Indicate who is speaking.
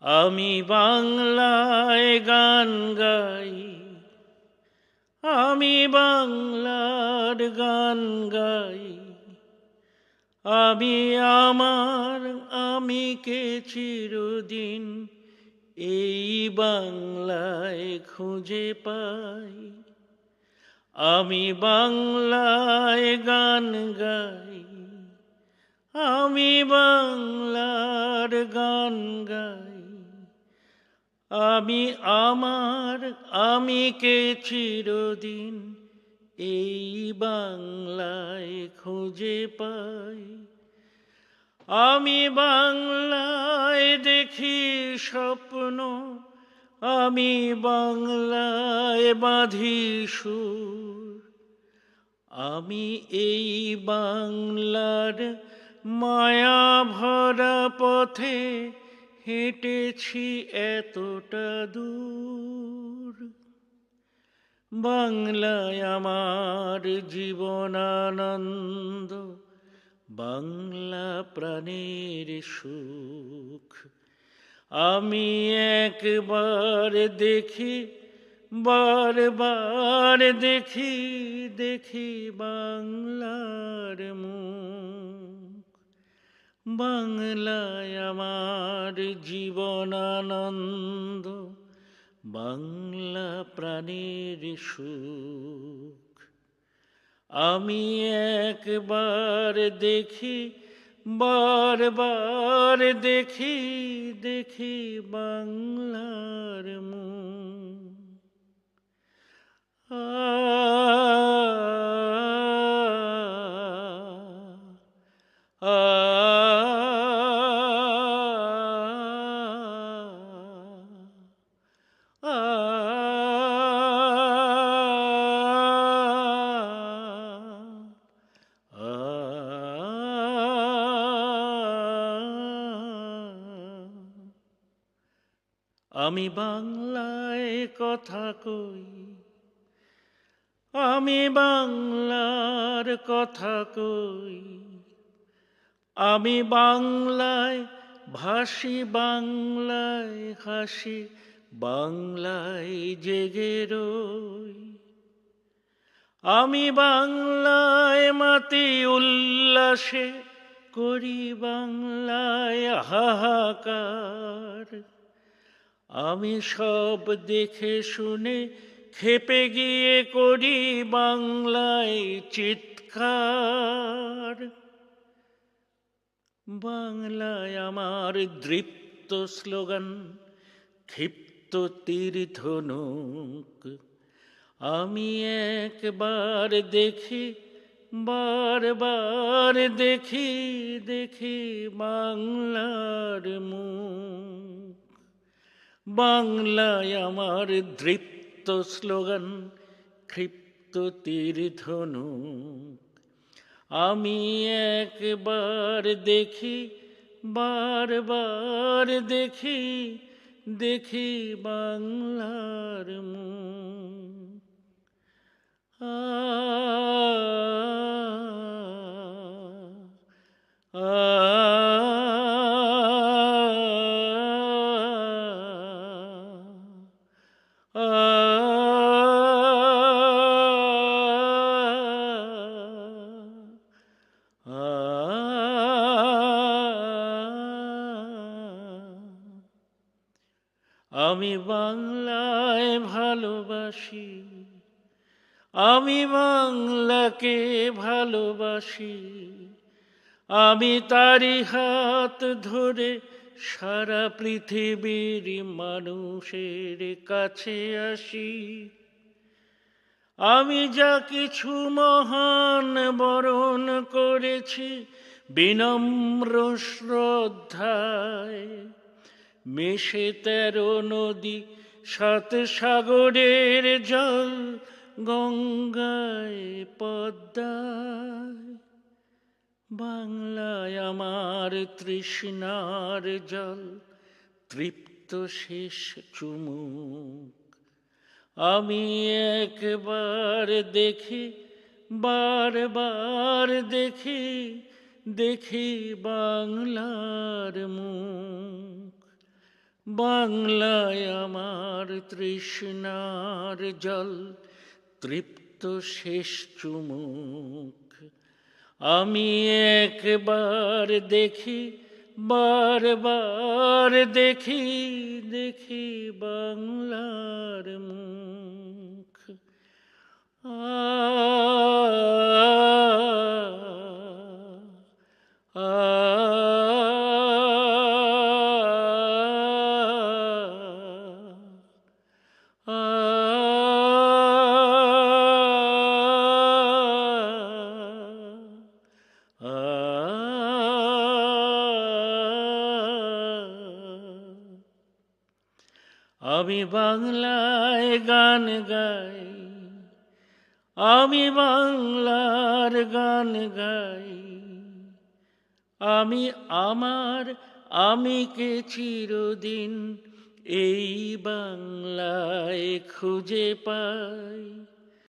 Speaker 1: আমি বাংলায় গান গাই, আমি বাংলার গান গাই। আমি আমার আমিকে চিরদিন এই বাংলায় খুঁজে পাই। আমি বাংলায় গান গাই, আমি বাংলার গান গাই। আমি আমার আমিকে চিরদিন এই বাংলায় খুঁজে পাই। আমি বাংলায় দেখি স্বপ্ন, আমি বাংলায় বাঁধি সুর। আমি এই বাংলার মায়া ভরা পথে হেঁটেছি এতটা দূর। বাংলায় আমার জীবনানন্দ, বাংলা প্রাণের সুখ। আমি একবার দেখি, বারবার দেখি, দেখি বাংলার মুখ। বাংলায় আমার জীবনানন্দ, বাংলা প্রাণের সুখ। আমি একবার দেখি, বারবার দেখি, দেখি বাংলার মুখ। আমি বাংলায় কথা কই, আমি বাংলার কথা কই। আমি বাংলায় ভাসি, বাংলায় হাসি, বাংলায় জেগে রই। আমি বাংলায় মাতি উল্লাসে, করি বাংলায় হাহাকার। আমি সব দেখে শুনে খেপে গিয়ে করি বাংলায় চিৎকার। বাংলায় আমার দৃপ্ত স্লোগান, ক্ষিপ্ত তীর ধনুক। আমি একবার দেখি, বারবার দেখি, দেখি বাংলার মুখ। বাংলায় আমার দৃপ্ত স্লোগান, ক্ষিপ্ত তীর ধনুক। আমি একবার দেখি, বারবার দেখি, দেখি বাংলার মুখ। আমি বাংলায় ভালোবাসি, আমি বাংলাকে ভালোবাসি। আমি তারি হাত ধরে সারা পৃথিবীর মানুষের কাছে আসি। আমি যা কিছু মহান বরণ করেছি বিনম্র শ্রদ্ধায়। মেশে 13 নদী 7 সাগরের জল, গঙ্গায় পদ্মায়। বাংলায় আমার তৃষ্ণার জল, তৃপ্ত শেষ চুমুক। আমি একবার দেখি, বারবার দেখি, দেখি বাংলার মুখ। বাংলায় আমার তৃষ্ণার জল তৃপ্ত শেষ চুমুক। আমি একবার দেখি, বারবার দেখি, দেখি বাংলার মুখ। আমি বাংলায় গান গাই, আমি বাংলার গান গাই, আমি আমার আমিকে চিরদিন এই বাংলায় খুঁজে পাই।